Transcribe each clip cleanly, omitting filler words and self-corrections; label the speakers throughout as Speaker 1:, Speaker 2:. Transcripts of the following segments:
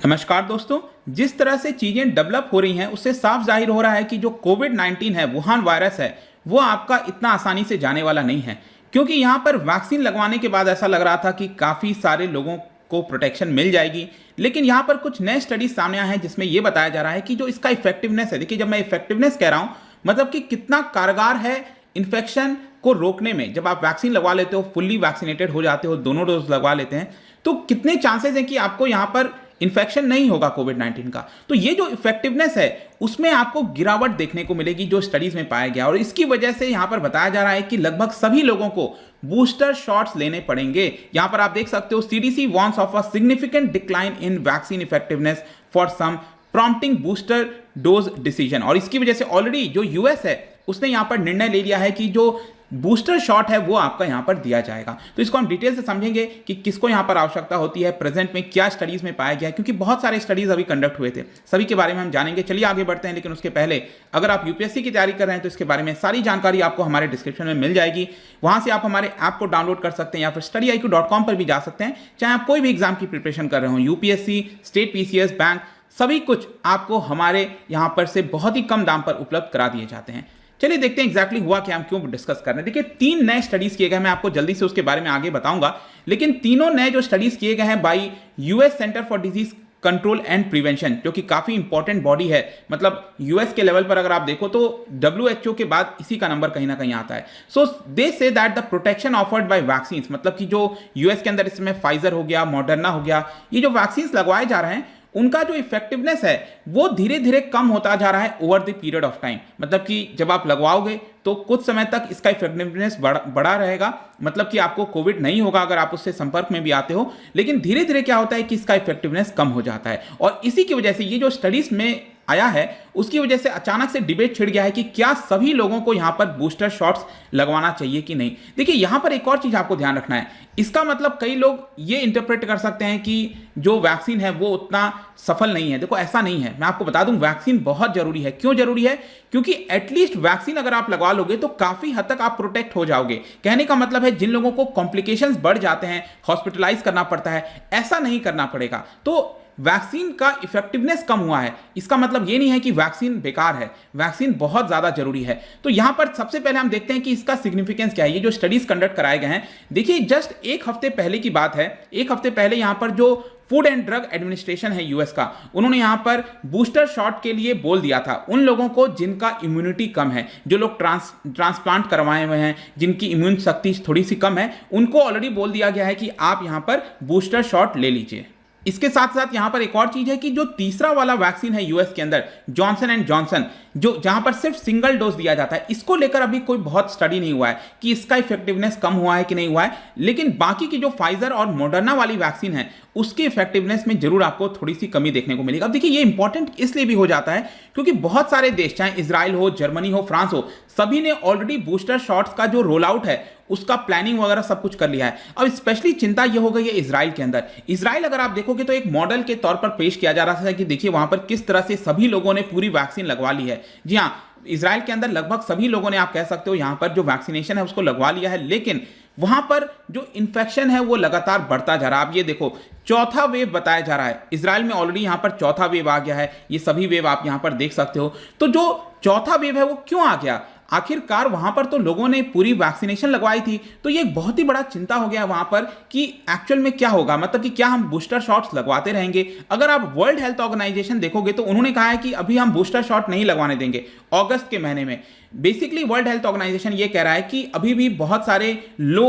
Speaker 1: नमस्कार दोस्तों। जिस तरह से चीज़ें डेवलप हो रही हैं उससे साफ जाहिर हो रहा है कि जो कोविड-19 है, वुहान वायरस है, वो आपका इतना आसानी से जाने वाला नहीं है। क्योंकि यहाँ पर वैक्सीन लगवाने के बाद ऐसा लग रहा था कि काफ़ी सारे लोगों को प्रोटेक्शन मिल जाएगी, लेकिन यहाँ पर कुछ नए स्टडीज सामने आए हैं जिसमें ये बताया जा रहा है कि जो इसका इफेक्टिवनेस है, देखिए जब मैं इफेक्टिवनेस कह रहा हूँ मतलब कि कितना कारगर है इन्फेक्शन को रोकने में। जब आप वैक्सीन लगवा लेते हो, फुल्ली वैक्सीनेटेड हो जाते हो, दोनों डोज लगवा लेते हैं, तो कितने चांसेस हैं कि आपको यहाँ पर इन्फेक्शन नहीं होगा कोविड-19 का। तो ये जो इफेक्टिवनेस है उसमें आपको गिरावट देखने को मिलेगी जो स्टडीज में पाया गया, और इसकी वजह से यहाँ पर बताया जा रहा है कि लगभग सभी लोगों को बूस्टर शॉट्स लेने पड़ेंगे। यहाँ पर आप देख सकते हो CDC warns of a significant decline in vaccine effectiveness for some prompting booster dose decision. और इसकी वजह से ऑलरेडी जो यूएस है उसने यहाँ पर निर्णय ले लिया है कि जो बूस्टर शॉट है वो आपका यहां पर दिया जाएगा। तो इसको हम डिटेल से समझेंगे कि किसको यहां पर आवश्यकता होती है, प्रेजेंट में क्या स्टडीज में पाया गया है, क्योंकि बहुत सारे स्टडीज अभी कंडक्ट हुए थे, सभी के बारे में हम जानेंगे। चलिए आगे बढ़ते हैं, लेकिन उसके पहले अगर आप यूपीएससी की तैयारी कर रहे हैं तो इसके बारे में सारी जानकारी आपको हमारे डिस्क्रिप्शन में मिल जाएगी। वहां से आप हमारे ऐप को डाउनलोड कर सकते हैं या फिर studyIQ.com पर भी जा सकते हैं। चाहे आप कोई भी एग्जाम की प्रिपरेशन कर रहे हो, यूपीएससी, स्टेट पीसीएस, बैंक, सभी कुछ आपको हमारे यहां पर से बहुत ही कम दाम पर उपलब्ध करा दिए जाते हैं। चलिए देखते हैं एग्जैक्टली हुआ क्या, हम क्यों डिस्कस कर रहे हैं। देखिए 3 नए स्टडीज किए गए, मैं आपको जल्दी से उसके बारे में आगे बताऊंगा, लेकिन तीनों नए जो स्टडीज किए गए हैं by US centre for disease control and prevention, जो कि काफी इंपॉर्टेंट बॉडी है। मतलब यूएस के लेवल पर अगर आप देखो तो डब्ल्यूएचओ के बाद इसी का नंबर कहीं ना कहीं आता है। So they say that the protection offered by vaccine, मतलब कि जो यूएस के अंदर इसमें फाइजर हो गया, मॉडर्ना हो गया, ये जो वैक्सीन लगवाए जा रहे हैं उनका जो इफेक्टिवनेस है वो धीरे धीरे कम होता जा रहा है over the period of time. मतलब कि जब आप लगवाओगे तो कुछ समय तक इसका इफेक्टिवनेस बड़ा रहेगा, मतलब कि आपको कोविड नहीं होगा अगर आप उससे संपर्क में भी आते हो, लेकिन धीरे धीरे क्या होता है कि इसका इफेक्टिवनेस कम हो जाता है। और इसी की वजह से ये जो स्टडीज में आया है उसकी वजह से अचानक से डिबेट छिड़ गया है कि क्या सभी लोगों को यहां पर बूस्टर शॉट्स लगवाना चाहिए कि नहीं। देखिए यहां पर एक और चीज आपको ध्यान रखना है, इसका मतलब कई लोग ये इंटरप्रेट कर सकते हैं कि जो वैक्सीन है वो उतना सफल नहीं है। देखो ऐसा नहीं है, मैं आपको बता दूं वैक्सीन बहुत जरूरी है। क्यों जरूरी है? क्योंकि एटलीस्ट वैक्सीन अगर आप लगवा लोगे तो काफी हद तक आप प्रोटेक्ट हो जाओगे। कहने का मतलब है जिन लोगों को कॉम्प्लिकेशंस बढ़ जाते हैं, हॉस्पिटलाइज करना पड़ता है, ऐसा नहीं करना पड़ेगा। तो वैक्सीन का इफेक्टिवनेस कम हुआ है, इसका मतलब यह नहीं है कि वैक्सीन बेकार है, वैक्सीन बहुत ज्यादा जरूरी है। तो यहां पर सबसे पहले हम देखते हैं कि इसका सिग्निफिकेंस क्या है। ये जो स्टडीज कंडक्ट कराए गए हैं, देखिए जस्ट एक हफ्ते पहले की बात है, एक हफ्ते पहले यहां पर जो फूड एंड ड्रग एडमिनिस्ट्रेशन है यूएस का, उन्होंने यहां पर बूस्टर शॉट के लिए बोल दिया था उन लोगों को जिनका इम्यूनिटी कम है, जो लोग ट्रांसप्लांट करवाए हुए हैं, जिनकी इम्यून शक्ति थोड़ी सी कम है, उनको ऑलरेडी बोल दिया गया है कि आप यहां पर बूस्टर शॉट ले लीजिए। इसके साथ साथ यहां पर एक और चीज है कि जो तीसरा वाला वैक्सीन है यूएस के अंदर, जॉनसन एंड जॉनसन, जो जहां पर सिर्फ सिंगल डोज दिया जाता है, इसको लेकर अभी कोई बहुत स्टडी नहीं हुआ है कि इसका इफेक्टिवनेस कम हुआ है कि नहीं हुआ है। लेकिन बाकी की जो फाइजर और मॉडर्ना वाली वैक्सीन है उसकी इफेक्टिवनेस में जरूर आपको थोड़ी सी कमी देखने को मिलेगी। अब देखिए ये इंपॉर्टेंट इसलिए भी हो जाता है क्योंकि बहुत सारे देश, चाहे इजराइल हो, जर्मनी हो, फ्रांस हो, सभी ने ऑलरेडी बूस्टर शॉट्स का जो रोल आउट है उसका प्लानिंग वगैरह सब कुछ कर लिया है। अब स्पेशली चिंता यह हो गई है इजराइल के अंदर। इजराइल अगर आप देखोगे तो एक मॉडल के तौर पर पेश किया जा रहा था कि देखिए वहां पर किस तरह से सभी लोगों ने पूरी वैक्सीन लगवा ली है। जी हाँ, इजराइल के अंदर लगभग सभी लोगों ने, आप कह सकते हो, यहां पर जो वैक्सीनेशन है उसको लगवा लिया है, लेकिन वहां पर जो इन्फेक्शन है वो लगातार बढ़ता जा रहा है। आप ये देखो, चौथा वेव बताया जा रहा है इजराइल में, ऑलरेडी यहां पर चौथा वेव आ गया है। ये सभी वेव आप यहां पर देख सकते हो। तो जो चौथा वेव है वो क्यों आ गया? आखिरकार वहां पर तो लोगों ने पूरी वैक्सीनेशन लगवाई थी, तो ये बहुत ही बड़ा चिंता हो गया वहां पर कि एक्चुअल में क्या होगा, मतलब कि क्या हम बूस्टर शॉट्स लगवाते रहेंगे। अगर आप वर्ल्ड हेल्थ ऑर्गेनाइजेशन देखोगे तो उन्होंने कहा है कि अभी हम बूस्टर शॉट नहीं लगवाने देंगे अगस्त के महीने में। बेसिकली वर्ल्ड हेल्थ ऑर्गेनाइजेशन ये कह रहा है कि अभी भी बहुत सारे लो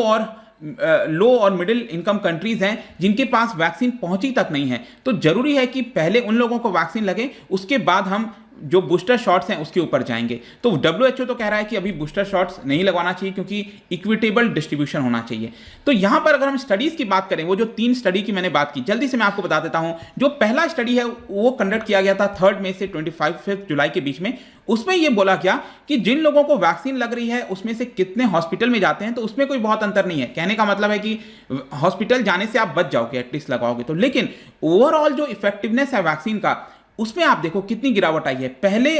Speaker 1: और मिडिल इनकम कंट्रीज हैं जिनके पास वैक्सीन पहुंची तक नहीं है। तो जरूरी है कि पहले उन लोगों को वैक्सीन लगे, उसके बाद हम जो बूस्टर शॉट्स हैं उसके ऊपर जाएंगे। तो डब्ल्यूएचओ तो कह रहा है कि अभी बूस्टर शॉट्स नहीं लगवाना चाहिए क्योंकि इक्विटेबल डिस्ट्रीब्यूशन होना चाहिए। तो यहां पर अगर हम स्टडीज की बात करें, वो जो 3 स्टडी की मैंने बात की, जल्दी से मैं आपको बता देता हूं। जो पहला स्टडी है वो कंडक्ट किया गया था 3 मई से 25 जुलाई के बीच में। उसमें यह बोला गया कि जिन लोगों को वैक्सीन लग रही है उसमें से कितने हॉस्पिटल में जाते हैं, तो उसमें कोई बहुत अंतर नहीं है। कहने का मतलब है कि हॉस्पिटल जाने से आप बच जाओगे, एटलीस्ट लगाओगे तो। लेकिन ओवरऑल जो इफेक्टिवनेस है वैक्सीन का, उसमें आप देखो कितनी गिरावट आई है। पहले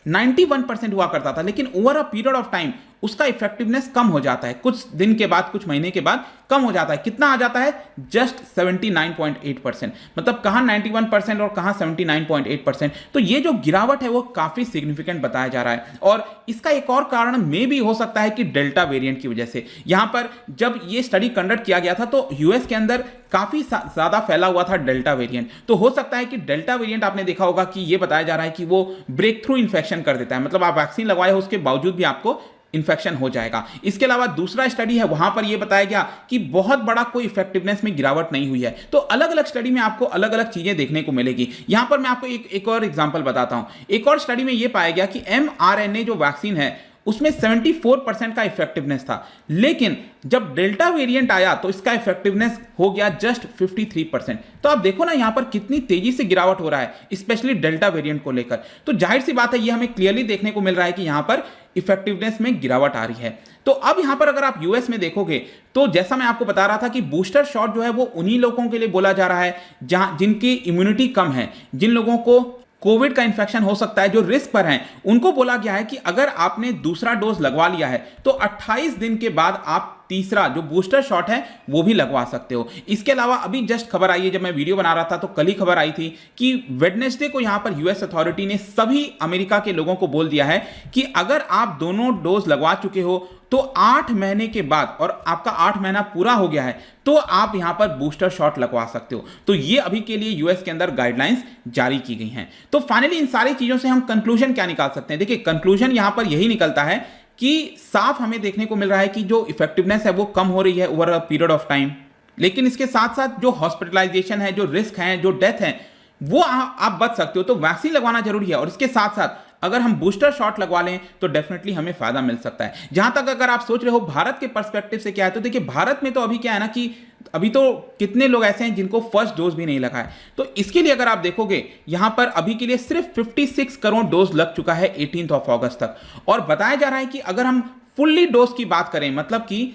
Speaker 1: 91% हुआ करता था, लेकिन over a period of time उसका इफेक्टिवनेस कम हो जाता है, कुछ दिन के बाद, कुछ महीने के बाद कम हो जाता है। कितना आ जाता है? जस्ट 79.8%। मतलब कहां 91% और कहां 79.8%। तो ये जो गिरावट है वो काफी सिग्निफिकेंट बताया जा रहा है। और इसका एक और कारण मे भी हो सकता है कि डेल्टा वेरिएंट की वजह से। यहां पर जब ये स्टडी कंडक्ट किया गया था तो यूएस के अंदर काफी ज्यादा फैला हुआ था डेल्टा वेरिएंट। तो हो सकता है कि डेल्टा वेरिएंट, आपने देखा होगा कि ये बताया जा रहा है कि वो ब्रेक थ्रू इन्फेक्शन कर देता है, मतलब आप वैक्सीन लगवाए हो उसके बावजूद भी आपको इन्फेक्शन हो जाएगा। इसके अलावा दूसरा स्टडी है, वहां पर यह बताया गया कि बहुत बड़ा कोई इफेक्टिवनेस में गिरावट नहीं हुई है। तो अलग अलग स्टडी में आपको अलग अलग चीजें देखने को मिलेगी। यहां पर मैं आपको एक और एग्जांपल बताता हूं। एक और स्टडी में यह पाया गया कि mRNA जो वैक्सीन है उसमें 74% का इफेक्टिवनेस था, लेकिन जब डेल्टा वेरिएंट आया तो इसका इफेक्टिवनेस हो गया जस्ट 53%। तो आप देखो ना यहां पर कितनी तेजी से गिरावट हो रहा है, स्पेशली डेल्टा वेरिएंट को लेकर। तो जाहिर सी बात है ये हमें क्लियरली देखने को मिल रहा है कि यहां पर इफेक्टिवनेस में गिरावट आ रही है। तो अब यहां पर अगर आप यूएस में देखोगे तो जैसा मैं आपको बता रहा था कि बूस्टर शॉट जो है वो उन्हीं लोगों के लिए बोला जा रहा है जहां जिनकी इम्यूनिटी कम है, जिन लोगों को कोविड का इंफेक्शन हो सकता है, जो रिस्क पर हैं, उनको बोला गया है कि अगर आपने दूसरा डोज लगवा लिया है तो 28 दिन के बाद आप तीसरा जो बूस्टर शॉट है वो भी लगवा सकते हो। इसके अलावा अभी जस्ट खबर आई है, जब मैं वीडियो बना रहा था तो कल ही खबर आई थी कि वेडनेसडे को यहां पर यूएस अथॉरिटी ने सभी अमेरिका के लोगों को बोल दिया है कि अगर आप दोनों डोज लगवा चुके हो तो 8 महीने के बाद, और आपका 8 महीना पूरा हो गया है, तो आप यहां पर बूस्टर शॉट लगवा सकते हो। तो ये अभी के लिए यूएस के अंदर गाइडलाइंस जारी की गई हैं। तो फाइनली इन सारी चीजों से हम कंक्लूजन क्या निकाल सकते हैं? देखिए कंक्लूजन यहां पर यही निकलता है कि साफ हमें देखने को मिल रहा है कि जो इफेक्टिवनेस है वो कम हो रही है over a period of time, लेकिन इसके साथ साथ जो हॉस्पिटलाइजेशन है, जो रिस्क है, जो डेथ है, वो आप बच सकते हो। तो वैक्सीन लगवाना जरूरी है, और इसके साथ साथ अगर हम बूस्टर शॉट लगवा लें तो डेफिनेटली हमें फायदा मिल सकता है। जहां तक अगर आप सोच रहे हो भारत के पर्सपेक्टिव से क्या है, तो देखिए भारत में तो अभी क्या है ना कि अभी तो कितने लोग ऐसे हैं जिनको फर्स्ट डोज भी नहीं लगा है। तो इसके लिए अगर आप देखोगे यहां पर अभी के लिए सिर्फ 56 करोड़ डोज लग चुका है 18 अगस्त तक। और बताया जा रहा है कि अगर हम फुल्ली डोज की बात करें, मतलब कि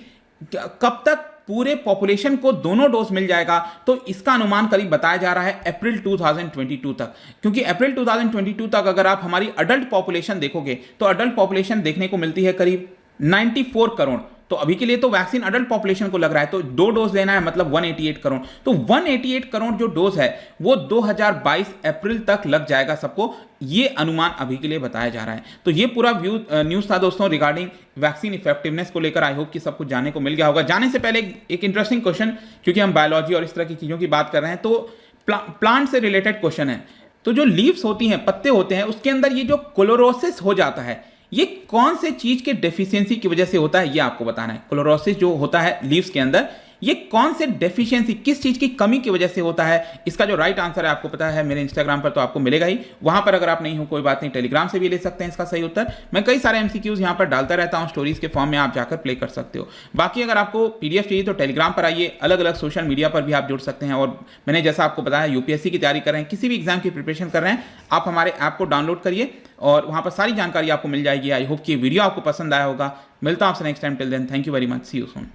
Speaker 1: कब तक पूरे पॉपुलेशन को दोनों डोज मिल जाएगा, तो इसका अनुमान करीब बताया जा रहा है अप्रैल 2022 तक। क्योंकि अप्रैल 2022 तक अगर आप हमारी अडल्ट पॉपुलेशन देखोगे तो अडल्ट पॉपुलेशन देखने को मिलती है करीब 94 करोड़। तो अभी के लिए तो वैक्सीन अडल्ट पॉपुलेशन को लग रहा है, तो 2 डोज लेना है, मतलब 188 करोड़। तो 188 करोड़ जो डोज है वो 2022 अप्रैल तक लग जाएगा सबको, ये अनुमान अभी के लिए बताया जा रहा है। तो ये पूरा न्यूज था दोस्तों रिगार्डिंग वैक्सीन इफेक्टिवनेस को लेकर। आई होप कि सब कुछ जानने को मिल गया होगा। जाने से पहले एक इंटरेस्टिंग क्वेश्चन, क्योंकि हम बायोलॉजी और इस तरह की चीजों की बात कर रहे हैं, तो प्लांट से रिलेटेड क्वेश्चन है। तो जो लीव्स होती हैं, पत्ते होते हैं, उसके अंदर ये जो क्लोरोसिस हो जाता है, ये कौन से चीज के डेफिशिएंसी की वजह से होता है, ये आपको बताना है। क्लोरोसिस जो होता है लीव्स के अंदर, ये कौन से डेफिशिएंसी, किस चीज की कमी की वजह से होता है? इसका जो राइट आंसर है आपको पता है मेरे इंस्टाग्राम पर, तो आपको मिलेगा ही। वहां पर अगर आप नहीं हो कोई बात नहीं, टेलीग्राम से भी ले सकते हैं इसका सही उत्तर। मैं कई सारे एमसीक्यूज यहां पर डालता रहता हूं स्टोरीज के फॉर्म में, आप जाकर प्ले कर सकते हो। बाकी अगर आपको पीडीएफ चाहिए तो टेलीग्राम पर आइए, अलग अलग सोशल मीडिया पर भी आप जुड़ सकते हैं। और मैंने जैसा आपको बताया यूपीएससी की तैयारी कर रहे हैं, किसी भी एग्जाम की प्रिपरेशन कर रहे हैं, आप हमारे ऐप को डाउनलोड करिए और वहां पर सारी जानकारी आपको मिल जाएगी। आई होप कि वीडियो आपको पसंद आया होगा। मिलता हूं आपसे next time. Till then thank you very much, see you soon.